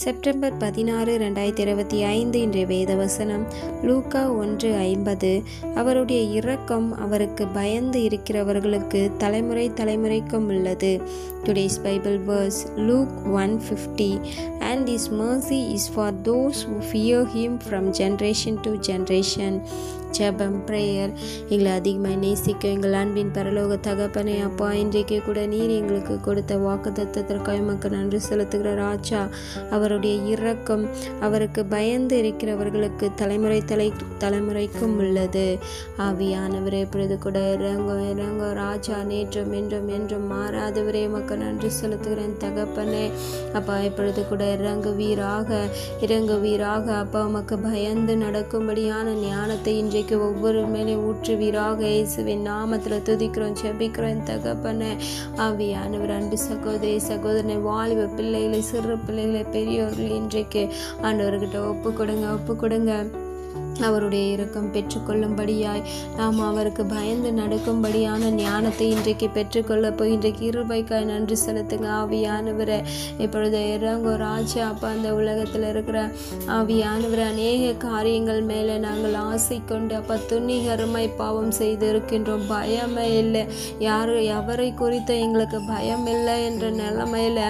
September 16, 2025 இன்றைய வேதவசனம் லூக்கா 1:50. அவருடைய இரக்கம் அவருக்கு பயந்து இருக்கிறவர்களுக்கு தலைமுறை தலைமுறைக்கும் உள்ளது. Today's Bible verse Luke 1:50. And his mercy is for those who fear him from generation to generation. ஜெபம் பிரேயர். எங்களை அதிகமாக நேசிக்க எங்கள் அன்பின் பரலோக தகப்பனே, அப்பா, இன்றைக்கு கூட நீர் எங்களுக்கு கொடுத்த வாக்குத்தத்தத்திற்காக எமக்கு நன்றி செலுத்துகிற ராஜா. அவருடைய இரக்கம் அவருக்கு பயந்து இருக்கிறவர்களுக்கு தலைமுறை தலைமுறைக்கும் உள்ளது. ஆவியானவரே, இப்பொழுது கூட இறங்க ராஜா, நேற்றும் என்றும் என்றும் மாறாதவரே, எமக்கு நன்றி செலுத்துகிறேன் தகப்பனே. அப்பா, இப்பொழுது கூட இறங்குவீராக அப்பா, உமக்கு பயந்து நடக்கும்படியான ஞானத்தை இன்றைக்கு ஒவ்வொரு மேலே ஊற்றுவீராக. இயேசுவின் நாமத்தில் துதிக்கிறோம், ஜெபிக்கிறோம் தகப்பனே. ஆவியானவர், அன்பு சகோதரி சகோதரனை, வாலிப பிள்ளைகளை, சிறு பிள்ளைகளை, பெரியோர்கள் இன்றைக்கு ஆண்டவர்கிட்ட ஒப்பு கொடுங்க. அவருடைய இரக்கம் பெற்றுக்கொள்ளும்படியாய் நாம் அவருக்கு பயந்து நடக்கும்படியான ஞானத்தை இன்றைக்கு பெற்றுக்கொள்ள இன்றைக்கு கிருபைக்காய் நன்றி செலுத்துங்க. ஆவியானவரை, இப்பொழுது இறங்கோ ராஜா. அப்பா, அந்த உலகத்தில் இருக்கிற ஆவியானவரை, அநேக காரியங்கள் மேலே நாங்கள் ஆசை கொண்டு அப்பா துணிகரமாய் பாவம் செய்து இருக்கின்றோம். பயமே இல்லை, எவரை குறித்த எங்களுக்கு பயம் இல்லை என்ற நிலைமையில்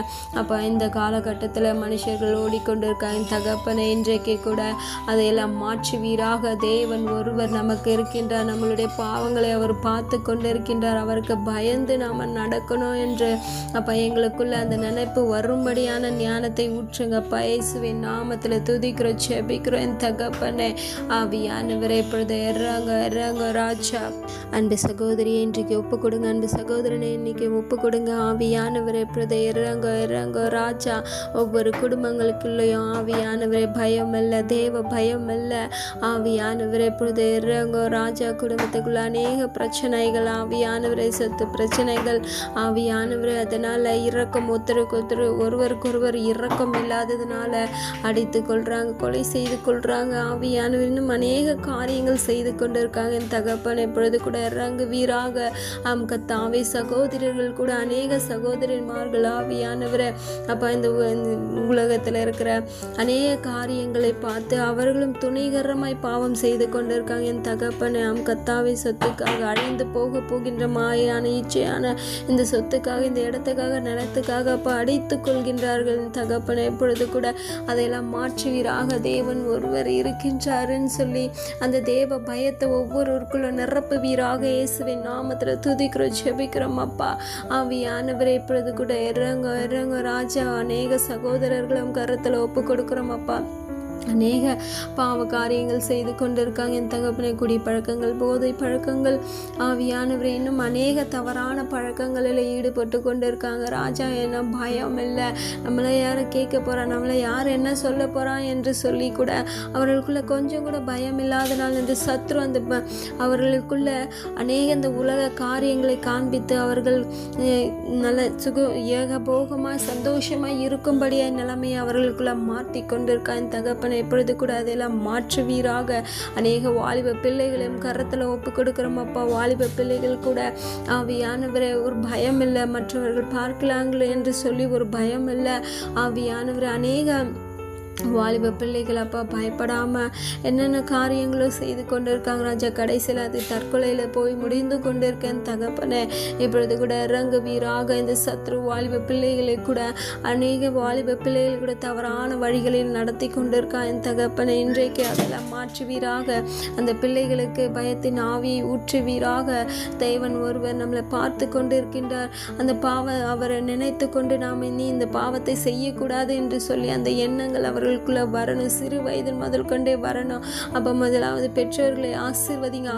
அப்பா இந்த காலகட்டத்தில் மனுஷர்கள் ஓடிக்கொண்டிருக்காங்க தகப்பனை. இன்றைக்கு கூட அதையெல்லாம் மாற்றி தேவன் ஒருவர் நமக்கு இருக்கின்றார். நம்மளுடைய பாவங்களை அவர் பார்த்து கொண்டிருக்கின்றார். அவருக்கு பயந்து நாம நடக்கணும் என்று அப்ப எங்களுக்குள்ள அந்த நினைப்பு வரும்படியான ஞானத்தை ஊற்றுங்கப்பா. இயேசுவின் நாமத்துல துதிக்கிறோம், ஜெபிக்கிறோம் தகப்பனே. ஆவியானவரே, இப்பொழுது இறங்க ராஜா. அன்பு சகோதரியை இன்றைக்கு ஒப்பு கொடுங்க. அன்பு சகோதரனை இன்னைக்கு ஒப்பு கொடுங்க. ஆவியானவரே, இப்பொழுது இறங்க ராஜா. ஒவ்வொரு குடும்பங்களுக்குள்ளேயும் ஆவியானவரே பயம் அல்ல, தேவ பயம் அல்ல. ஆவியானவரை, இப்பொழுது இறங்கோ ராஜா. குடும்பத்துக்குள்ள அநேக பிரச்சனைகள் ஆவியானவரை, சொத்து பிரச்சனைகள் ஆவியானவரை, அதனால இரக்கம் ஒருவருக்கொருவர் இரக்கம் இல்லாததுனால அடித்து கொள்றாங்க, கொலை செய்து கொள்றாங்க. ஆவியானவர் இன்னும் அநேக காரியங்கள் செய்து கொண்டு இருக்காங்க. என் தகப்பன், இப்பொழுது கூட இறங்கு வீராக. கத்தாவே, சகோதரர்கள் கூட அநேக சகோதரிமார்கள் ஆவியானவரை அப்ப இந்த உலகத்துல இருக்கிற அநேக காரியங்களை பார்த்து அவர்களும் துணிகரமாய் பாவம் செய்து கொண்டிருக்காங்க. என் தகப்பனை, கத்தாவை, சொத்துக்காக அழிந்து போகின்ற மாயான இச்சையான இந்த சொத்துக்காக, இந்த இடத்துக்காக, நிலத்துக்காக அப்ப அடித்துக் கொள்கின்றார்கள். என் தகப்பனை, இப்பொழுது கூட அதையெல்லாம் மாற்றுவீராக. தேவன் ஒருவர் இருக்கின்றாருன்னு சொல்லி அந்த தேவ பயத்தை ஒவ்வொருவருக்குள்ள நிரப்புவீராக. இயேசுவின் நாமத்துல துதிக்கிறோம், ஜெபிக்கிறோம் அப்பா. ஆவியானவரை, இப்பொழுது கூட இறங்க ராஜா. அநேக சகோதரர்களும் கருத்துல ஒப்பு கொடுக்கிறோம் அப்பா. அநேக பாவ காரியங்கள் செய்து கொண்டிருக்காங்க. என் தகப்பனை, குடி பழக்கங்கள், போதை பழக்கங்கள் ஆவியானவரை, இன்னும் அநேக தவறான பழக்கங்களில் ஈடுபட்டு கொண்டு இருக்காங்க ராஜா. என்ன பயம் இல்லை, நம்மளை யாரை கேட்க போறா, நம்மளை யார் என்ன சொல்ல போறான் என்று சொல்லி கூட அவர்களுக்குள்ள கொஞ்சம் கூட பயம் இல்லாதனால் இந்த சத்ரு அந்த அவர்களுக்குள்ள அநேக இந்த உலக காரியங்களை காண்பித்து அவர்கள் நல்ல ஏகபோகமாக சந்தோஷமாய் இருக்கும்படியாய் நிலைமையை அவர்களுக்குள்ள மாற்றி கொண்டிருக்கா. என் தகப்பனை, எப்பொழுது கூட அதெல்லாம் மாற்றுவீராக. அநேக வாலிப பிள்ளைகளையும் கரத்துல ஒப்பு கொடுக்கிறோம் அப்பா. வாலிப பிள்ளைகள் கூட ஆவியானவரை ஒரு பயம் இல்லை, மற்றவர்கள் பார்க்கலாங்களே என்று சொல்லி ஒரு பயம் இல்லை ஆவியானவரை. அநேக வாலிப பிள்ளைகள் அப்பா பயப்படாம என்னென்ன காரியங்களும் செய்து கொண்டிருக்காங்க ராஜா. கடைசியில் அது தற்கொலையில போய் முடிந்து கொண்டிருக்கேன் தகப்பனே. இப்பொழுது கூட இறங்கு வீராக. இந்த சத்ரு வாலிப பிள்ளைகளை கூட அநேக வாலிப பிள்ளைகள் கூட தவறான வழிகளில் நடத்தி கொண்டிருக்கான் என் தகப்பனே. இன்றைக்கு அதெல்லாம் மாற்றுவீராக. அந்த பிள்ளைகளுக்கு பயத்தின் ஆவியை ஊற்றுவீராக. தேவன் ஒருவர் நம்மளை பார்த்து கொண்டு இருக்கின்றார். அந்த அவரை நினைத்து கொண்டு நாம் இனி இந்த பாவத்தை செய்யக்கூடாது என்று சொல்லி அந்த எண்ணங்கள் அவர்களுக்குள்ள வரணும். சிறு வயதில் முதல் கொண்டே வரணும். அப்போ முதலாவது பெற்றோர்களை ஆசீர்வதிங்க.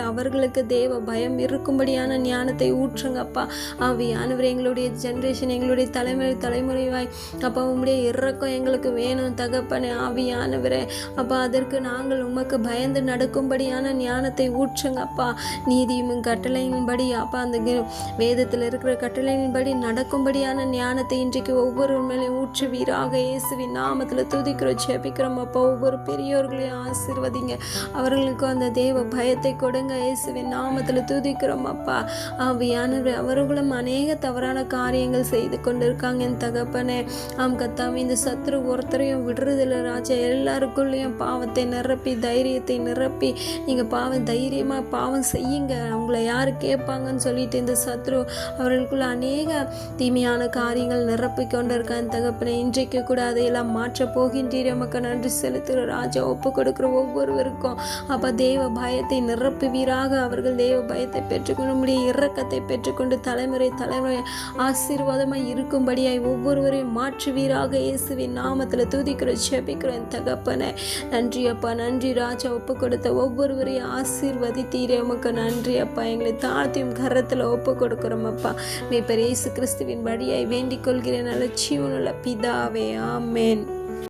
அவர்களுக்கு தேவ பயம் இருக்கும்படியான ஞானத்தை ஊற்றுங்கப்பா. ஆவியானவர், எங்களுடைய ஜென்ரேஷன், எங்களுடைய தலைமுறைவாய் அப்பா உம்முடைய இரக்கம் எங்களுக்கு வேணும் தகப்பனே. ஆவியானவரே அப்பா, அதற்கு நாங்கள் உமக்கு பயந்து நடக்கும்படியான ஞானத்தை ஊற்றுங்கப்பா. நீதியும் கட்டளையின்படி அப்பா, அந்த வேதத்தில் இருக்கிற கட்டளையின்படி நடக்கும்படியான ஞானத்தை இன்றைக்கு ஒவ்வொரு மேலையும் ஊற்றுவீராக. இயேசுவின் நாமத்தில் நாமத்தில் துதிக்கிறோம் ஜெபிக்கிறோம் அப்பா. ஒவ்வொரு பெரியோர்களையும் ஆசீர்வதிங்க, அவர்களுக்கு அந்த தேவ பயத்தை கொடுங்க இயேசுவின் நாமத்தில் துதிக்கிறோம் அப்பா. ஆவியானவர் அவர்களும் அநேக தவறான காரியங்கள் செய்து கொண்டிருக்காங்க என் தகப்பனே. கத்தாவே, இந்த சத்துரு ஒருத்தரையும் விடுறதில்ல ராஜா. எல்லாருக்குள்ளேயும் பாவத்தை நிரப்பி தைரியத்தை நிரப்பி நீங்கள் தைரியமாக பாவம் செய்யுங்க, அவங்கள யார் கேட்பாங்கன்னு சொல்லிட்டு இந்த சத்ரு அவர்களுக்குள்ள அநேக தீமையான காரியங்கள் நிரப்பி கொண்டு இருக்கான் தகப்பனே. இன்றைக்கு கூட அதையெல்லாம் மாற்ற போகின்றீர். நமக்கு நன்றி செலுத்துகிற ராஜா. ஒப்பு கொடுக்குற ஒவ்வொருவருக்கும் அப்போ தேவ பயத்தை நிரப்புவீராக. அவர்கள் தேவ பயத்தை பெற்றுக்கொண்டு முடிய இரக்கத்தை பெற்றுக்கொண்டு தலைமுறை ஆசீர்வாதமாய் இருக்கும்படியாய் ஒவ்வொருவரையும் மாற்றுவீராக இயேசுவின் நாமத்தில் துதிக்கிறோம் ஜெபிக்கிறோம் தகப்பனே. நன்றி அப்பா, நன்றி ராஜா. ஒப்பு கொடுத்த ஒவ்வொருவரையும் ஆசீர்வதித்தீரே, உமக்கு நன்றி அப்பா. எங்களை தாழ்த்தியும் கரத்தில் ஒப்பு கொடுக்கிறோம் அப்பா. மேய்ப்பர் இயேசு கிறிஸ்துவின் வழியாய் வேண்டிக் கொள்கிறேன் நல்ல ஜீவனுள்ள பிதாவே, ஆமென்.